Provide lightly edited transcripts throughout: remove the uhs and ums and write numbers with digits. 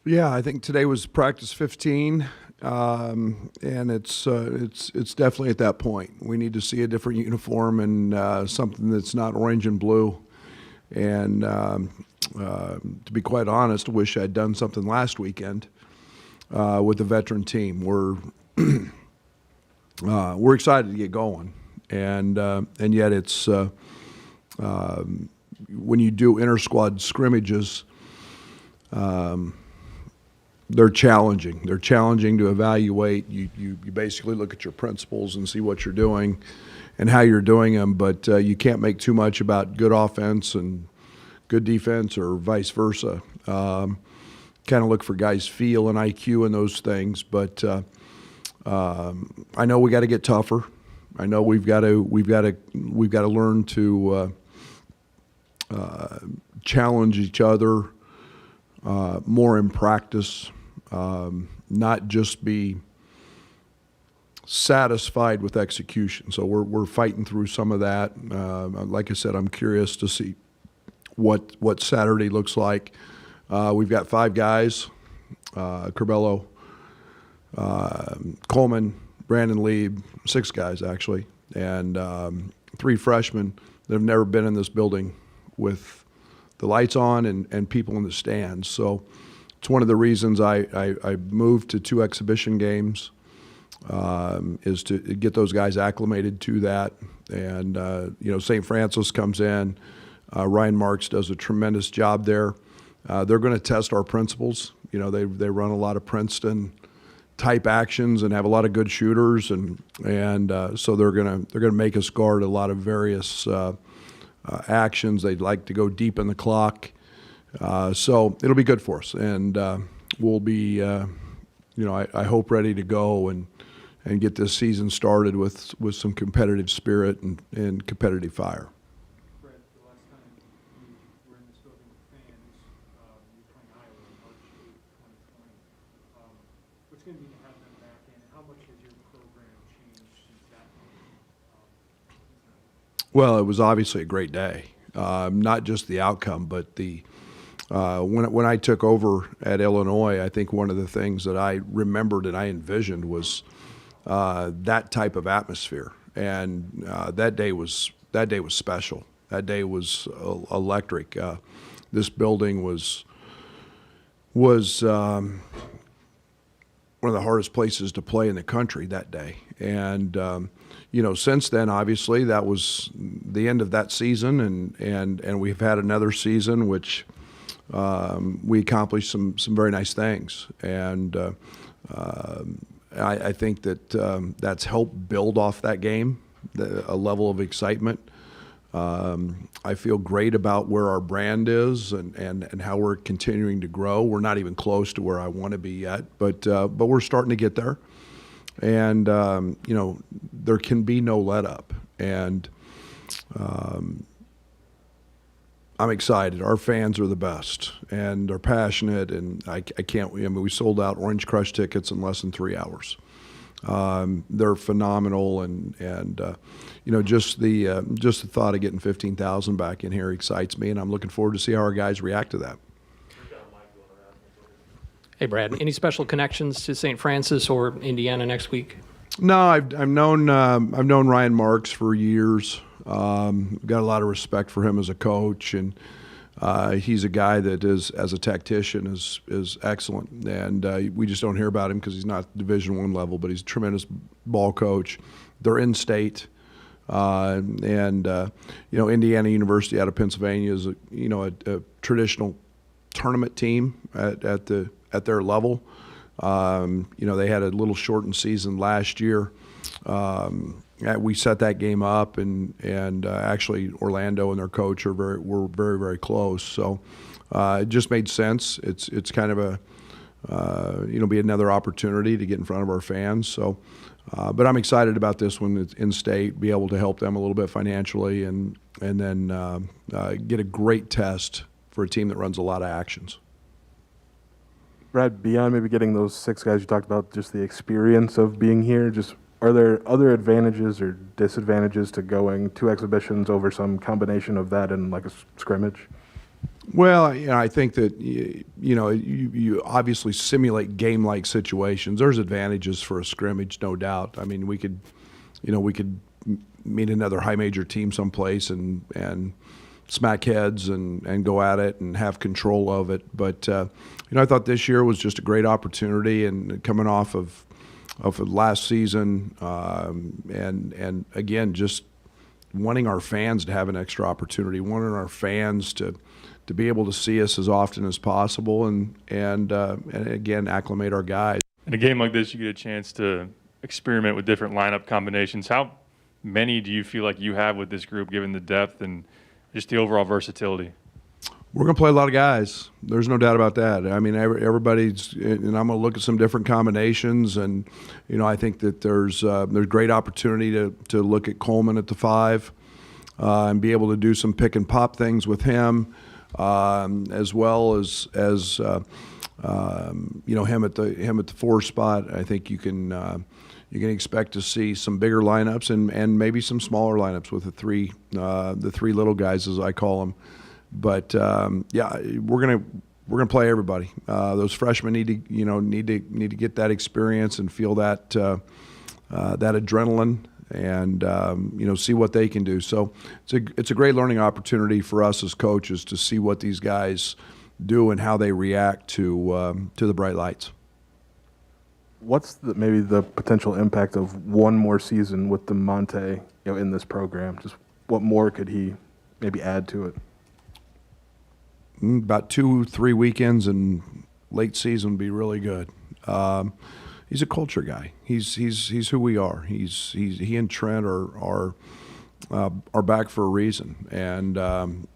Yeah, I think today was practice 15, and it's definitely at that point. We need to see a different uniform and something that's not orange and blue. And to be quite honest, I wish I'd done something last weekend with the veteran team. We're excited to get going, and yet it's when you do inter squad scrimmages. They're challenging. They're challenging to evaluate. You basically look at your principles and see what you're doing and how you're doing them, but you can't make too much about good offense and good defense or vice versa. Kind of look for guys' feel and IQ and those things, but I know we got to get tougher. I know we've got to learn to challenge each other more in practice. Not just be satisfied with execution. So we're fighting through some of that. Like I said, I'm curious to see what Saturday looks like. We've got 5 guys: Curbelo, Coleman, Brandon Lieb, 6 guys actually, and 3 freshmen that have never been in this building with the lights on and people in the stands. So it's one of the reasons I moved to 2 exhibition games, is to get those guys acclimated to that. And, St. Francis comes in. Ryan Marks does a tremendous job there. They're going to test our principles. They run a lot of Princeton type actions and have a lot of good shooters, and so they're gonna make us guard a lot of various actions. They'd like to go deep in the clock. So it'll be good for us, and we'll be, I hope ready to go and get this season started with some competitive spirit and competitive fire. Brad, the last time you were in this building with fans, you were playing Iowa on March 8th, 2020. What's going to be to have them back in? How much has your program changed since that moment? Well, it was obviously a great day. Not just the outcome, but when I took over at Illinois, I think one of the things that I remembered and I envisioned was that type of atmosphere, and that day was special. That day was electric. This building was one of the hardest places to play in the country that day, and since then, obviously, that was the end of that season, and we've had another season which we accomplished some very nice things, and I think that that's helped build off that game, a level of excitement. I feel great about where our brand is and how we're continuing to grow. We're not even close to where I want to be yet, but we're starting to get there. And there can be no let up, and I'm excited. Our fans are the best, and they're passionate, and I can't. We sold out Orange Crush tickets in less than 3 hours. They're phenomenal, and just the thought of getting 15,000 back in here excites me, and I'm looking forward to see how our guys react to that. Hey, Brad, any special connections to St. Francis or Indiana next week? No, I've known Ryan Marks for years. Got a lot of respect for him as a coach, and he's a guy that is, as a tactician, is excellent. And we just don't hear about him because he's not Division I level, but he's a tremendous ball coach. They're in state, and Indiana University out of Pennsylvania is a traditional tournament team at their level. They had a little shortened season last year. We set that game up, and actually Orlando and their coach were very, very close. So it just made sense. It's kind of be another opportunity to get in front of our fans. So, but I'm excited about this one. It's in state, be able to help them a little bit financially, and then get a great test for a team that runs a lot of actions. Brad, beyond maybe getting those 6 guys you talked about, just the experience of being here, just are there other advantages or disadvantages to going 2 exhibitions over some combination of that and like a scrimmage? Well, I think that you obviously simulate game-like situations. There's advantages for a scrimmage, no doubt. I mean, we could meet another high major team someplace and smack heads and go at it and have control of it. But I thought this year was just a great opportunity, and coming off of last season, and again, just wanting our fans to have an extra opportunity, wanting our fans to be able to see us as often as possible, and again, acclimate our guys. In a game like this, you get a chance to experiment with different lineup combinations. How many do you feel like you have with this group, given the depth and just the overall versatility? We're going to play a lot of guys. There's no doubt about that. I mean, everybody's, and I'm going to look at some different combinations, and I think that there's great opportunity to look at Coleman at the 5 and be able to do some pick and pop things with him, as well as him at the 4 spot. I think you can expect to see some bigger lineups and maybe some smaller lineups with the three little guys, as I call them. But we're gonna play everybody. Those freshmen need to get that experience and feel that adrenaline, and see what they can do. So it's a great learning opportunity for us as coaches to see what these guys do and how they react to the bright lights. What's maybe the potential impact of one more season with DeMonte, in this program? Just what more could he maybe add to it? About 2-3 weekends in late season would be really good. He's a culture guy. He's who we are. He and Trent are back for a reason, and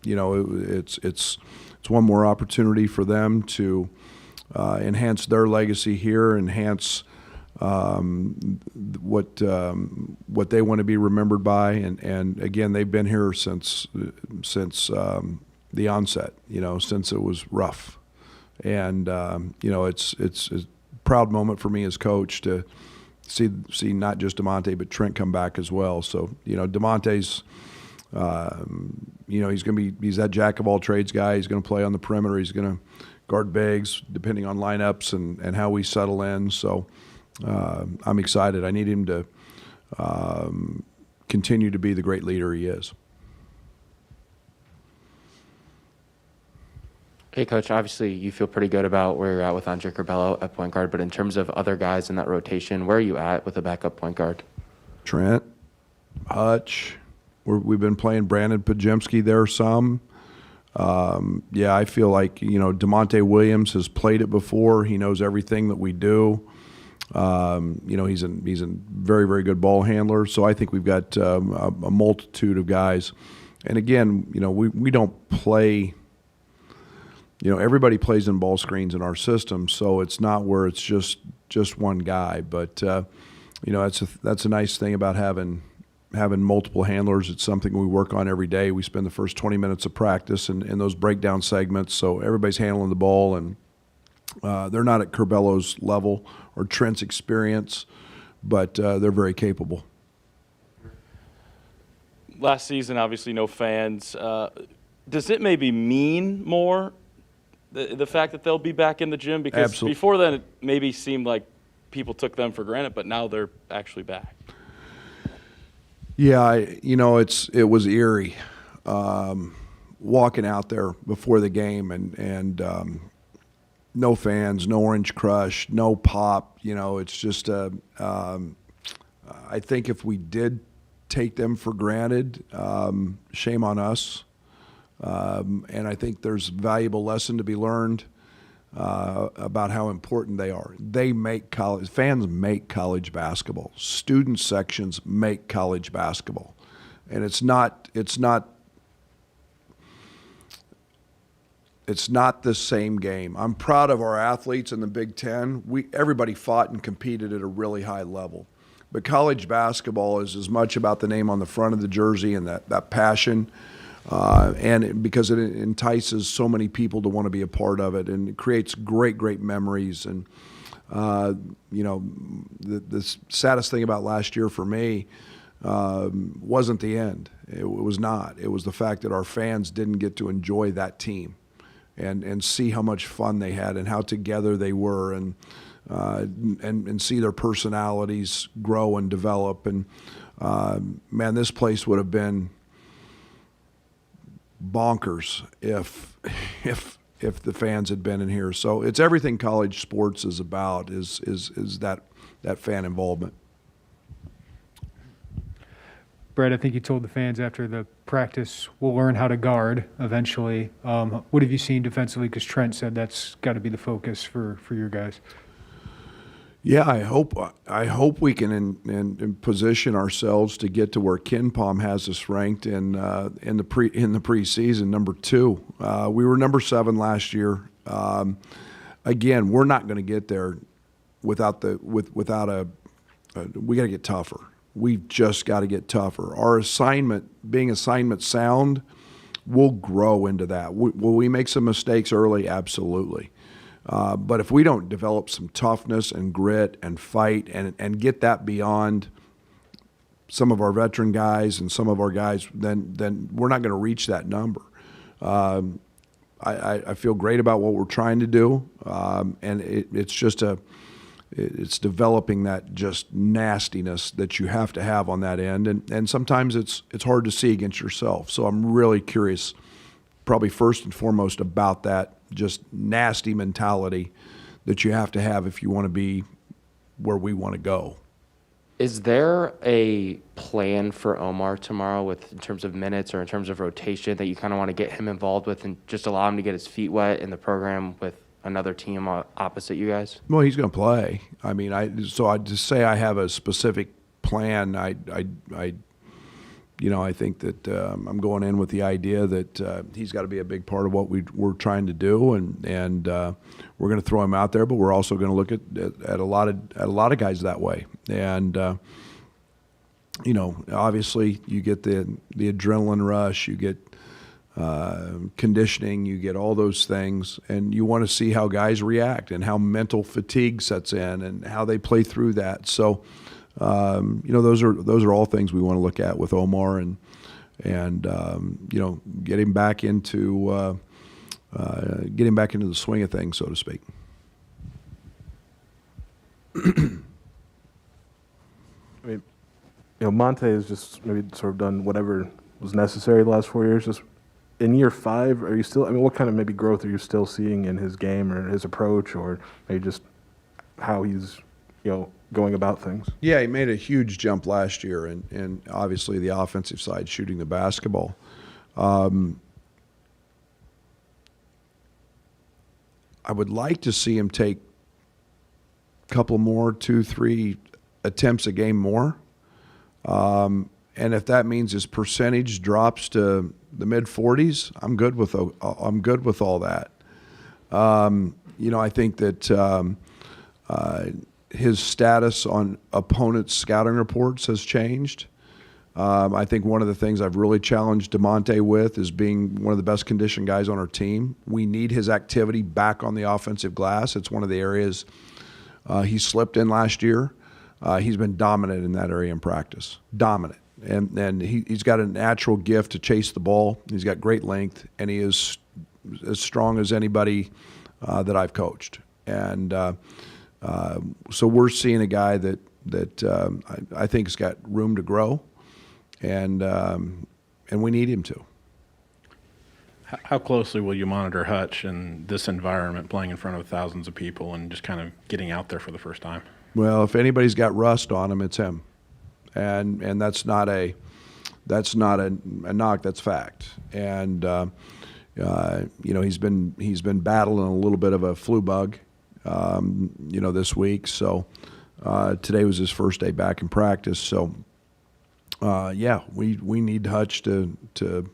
it's one more opportunity for them to enhance their legacy here, enhance what they want to be remembered by, and again, they've been here since the onset, since it was rough. And, it's a proud moment for me as coach to see not just DeMonte, but Trent come back as well. So, DeMonte's, he's that jack of all trades guy. He's going to play on the perimeter. He's going to guard bigs, depending on lineups and how we settle in. So I'm excited. I need him to continue to be the great leader he is. Hey, Coach, obviously you feel pretty good about where you're at with Andre Curbelo at point guard, but in terms of other guys in that rotation, where are you at with a backup point guard? Trent, Hutch, we've been playing Brandon Pajemski there some. I feel like, DeMonte Williams has played it before. He knows everything that we do. He's a very, very good ball handler. So I think we've got a multitude of guys. And again, we don't play – everybody plays in ball screens in our system, so it's not where it's just one guy. But that's a nice thing about having multiple handlers. It's something we work on every day. We spend the first 20 minutes of practice in those breakdown segments, so everybody's handling the ball, and they're not at Curbelo's level or Trent's experience, but they're very capable. Last season, obviously no fans. Does it maybe mean more? The fact that they'll be back in the gym? Because Absolutely. Before then it maybe seemed like people took them for granted, but now they're actually back. Yeah, it was eerie walking out there before the game and no fans, no Orange Crush, no pop. It's just I think if we did take them for granted, shame on us. And I think there's a valuable lesson to be learned about how important they are. Fans make college basketball. Student sections make college basketball, and it's not the same game. I'm proud of our athletes in the Big Ten. Everybody fought and competed at a really high level. But college basketball is as much about the name on the front of the jersey and that passion. Because it entices so many people to want to be a part of it, and it creates great memories. And the saddest thing about last year for me wasn't the end. It was not. It was the fact that our fans didn't get to enjoy that team. and see how much fun they had and how together they were, and see their personalities grow and develop. And man, this place would have been bonkers if the fans had been in here. So it's everything college sports is about, is that fan involvement. Brad, I think you told the fans after the practice, we'll learn how to guard eventually. What have you seen defensively? Because Trent said that's got to be the focus for your guys. Yeah, I hope we can in position ourselves to get to where KenPom has us ranked in the preseason, number 2. We were number 7 last year. Again, we're not going to get there without a. We got to get tougher. We've just got to get tougher. Our being assignment sound, we'll grow into that. Will we make some mistakes early? Absolutely. But if we don't develop some toughness and grit and fight and get that beyond some of our veteran guys and some of our guys, then we're not going to reach that number. I feel great about what we're trying to do, and it's developing that just nastiness that you have to have on that end, and sometimes it's hard to see against yourself. So I'm really curious, probably first and foremost, about that just nasty mentality that you have to have if you want to be where we want to go. Is there a plan for Omar tomorrow in terms of minutes or in terms of rotation that you kind of want to get him involved with and just allow him to get his feet wet in the program with another team opposite you guys? Well, he's going to play. I mean, I'd just say I have a specific plan. I think that I'm going in with the idea that he's got to be a big part of what we're trying to do, and we're going to throw him out there, but we're also going to look at a lot of guys that way. And obviously, you get the adrenaline rush, you get conditioning, you get all those things, and you want to see how guys react and how mental fatigue sets in and how they play through that. So. Those are all things we want to look at with Omar and get him back into the swing of things, so to speak. I mean, Monte has just maybe sort of done whatever was necessary the last 4 years. Just in year 5, are you still? I mean, what kind of maybe growth are you still seeing in his game or his approach, or maybe just how he's going about things? Yeah, he made a huge jump last year, and obviously the offensive side, shooting the basketball. I would like to see him take a couple more, 2-3 attempts a game more. And if that means his percentage drops to the mid-40s, I'm good with all that. I think that his status on opponents' scouting reports has changed. I think one of the things I've really challenged DeMonte with is being one of the best conditioned guys on our team. We need his activity back on the offensive glass. It's one of the areas he slipped in last year. He's been dominant in that area in practice. Dominant. And he's got a natural gift to chase the ball. He's got great length, and he is as strong as anybody that I've coached. And so we're seeing a guy that I think has got room to grow, and we need him to. How closely will you monitor Hutch in this environment, playing in front of thousands of people and just kind of getting out there for the first time? Well, if anybody's got rust on him, it's him, and that's not a knock. That's fact. And he's been battling a little bit of a flu bug. This week. So today was his first day back in practice. So we need Hutch to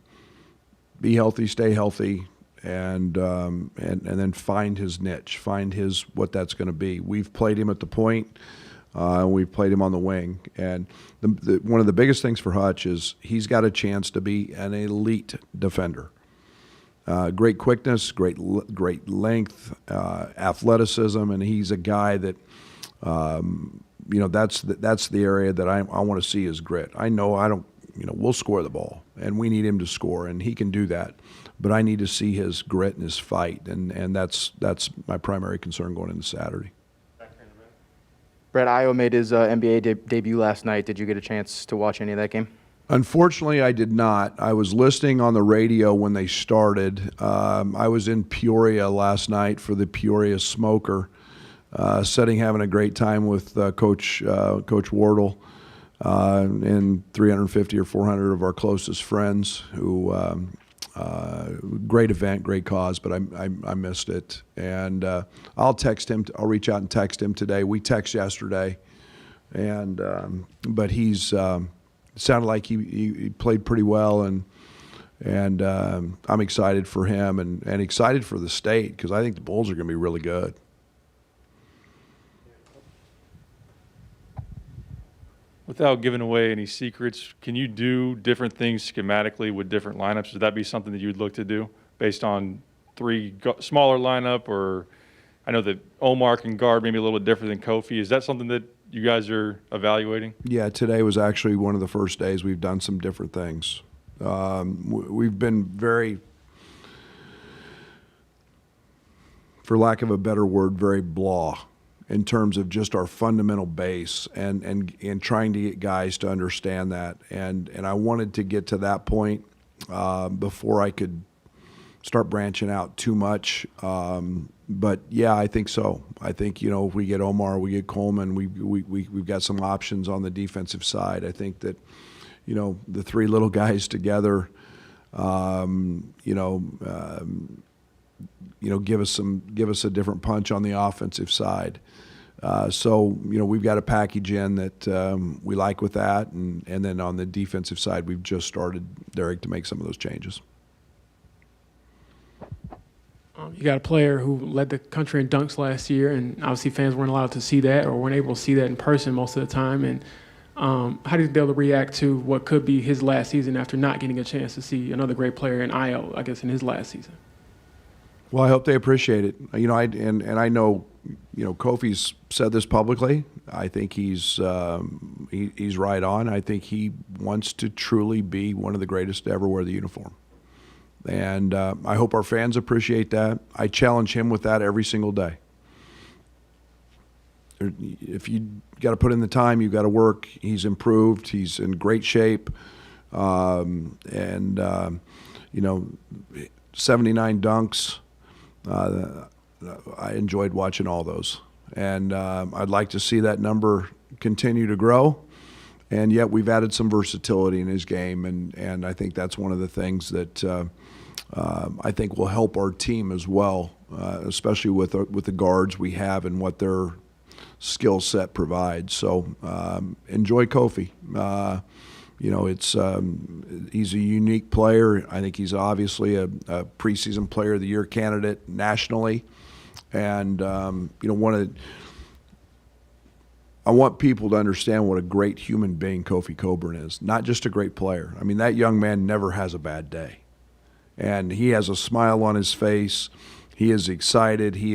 be healthy, stay healthy, and then find his niche, find what that's going to be. We've played him at the point, we've played him on the wing, and one of the biggest things for Hutch is he's got a chance to be an elite defender. Great quickness, great length, athleticism, and he's a guy that, that's the area that I want to see his grit. I know we'll score the ball, and we need him to score, and he can do that. But I need to see his grit and his fight, and that's my primary concern going into Saturday. Brad, Iowa made his NBA debut last night. Did you get a chance to watch any of that game? Unfortunately, I did not. I was listening on the radio when they started. I was in Peoria last night for the Peoria Smoker, having a great time with Coach Wardle and 350 or 400 of our closest friends who great event, great cause, but I missed it. And I'll text him. I'll reach out and text him today. We texted yesterday, and but he's sounded like he played pretty well, and I'm excited for him and excited for the state because I think the Bulls are going to be really good. Without giving away any secrets, can you do different things schematically with different lineups? Would that be something that you'd look to do based on smaller lineup? Or I know that Omar can guard maybe a little bit different than Kofi. Is that something that you guys are evaluating? Yeah, today was actually one of the first days we've done some different things. We've been very, for lack of a better word, very blah in terms of just our fundamental base and trying to get guys to understand that. And I wanted to get to that point before I could start branching out too much. But yeah, I think so. I think, if we get Omar, we get Coleman, we've got some options on the defensive side. I think that, the three little guys together, give us a different punch on the offensive side. We've got a package in that we like with that, and then on the defensive side, we've just started, Derek, to make some of those changes. You got a player who led the country in dunks last year, and obviously fans weren't allowed to see that or weren't able to see that in person most of the time. And how do you be able to react to what could be his last season after not getting a chance to see another great player in IO, I guess, in his last season? Well, I hope they appreciate it. I know, Kofi's said this publicly. I think he's right on. I think he wants to truly be one of the greatest to ever wear the uniform. And I hope our fans appreciate that. I challenge him with that every single day. If you got to put in the time, you got to work. He's improved. He's in great shape. 79 dunks. I enjoyed watching all those. And I'd like to see that number continue to grow. And yet we've added some versatility in his game, and I think that's one of the things that I think will help our team as well, especially with the guards we have and what their skill set provides. So enjoy Kofi. He's a unique player. I think he's obviously a preseason player of the year candidate nationally, and I want people to understand what a great human being Kofi Coburn is, not just a great player. I mean, that young man never has a bad day. And he has a smile on his face. He is excited. He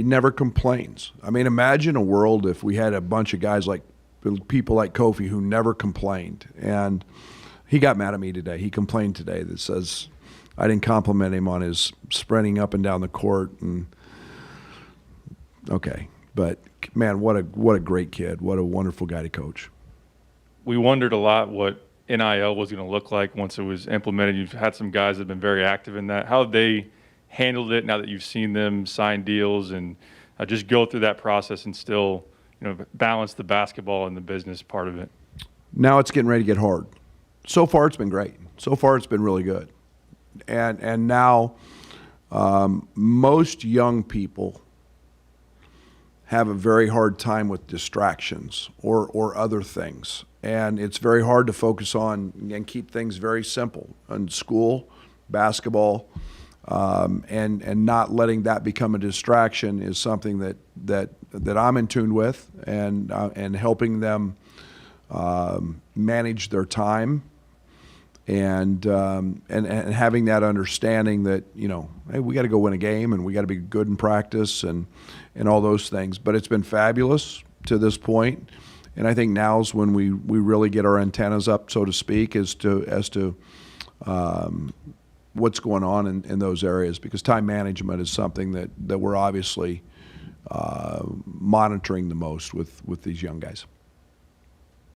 never complains. I mean, imagine a world if we had a bunch of guys people like Kofi who never complained. And he got mad at me today. He complained today that says I didn't compliment him on his sprinting up and down the court. And okay, but man, what a great kid. What a wonderful guy to coach. We wondered a lot what NIL was going to look like once it was implemented. You've had some guys that have been very active in that. How have they handled it now that you've seen them sign deals and just go through that process and still, balance the basketball and the business part of it? Now it's getting ready to get hard. So far it's been great. So far it's been really good. And now most young people have a very hard time with distractions or other things. And it's very hard to focus on and keep things very simple in school, basketball, and not letting that become a distraction is something that I'm in tune with, and helping them manage their time, and having that understanding that hey, we got to go win a game and we got to be good in practice and all those things. But it's been fabulous to this point, And I think now's when we really get our antennas up, so to speak, as to what's going on in those areas, because time management is something that we're obviously monitoring the most with these young guys.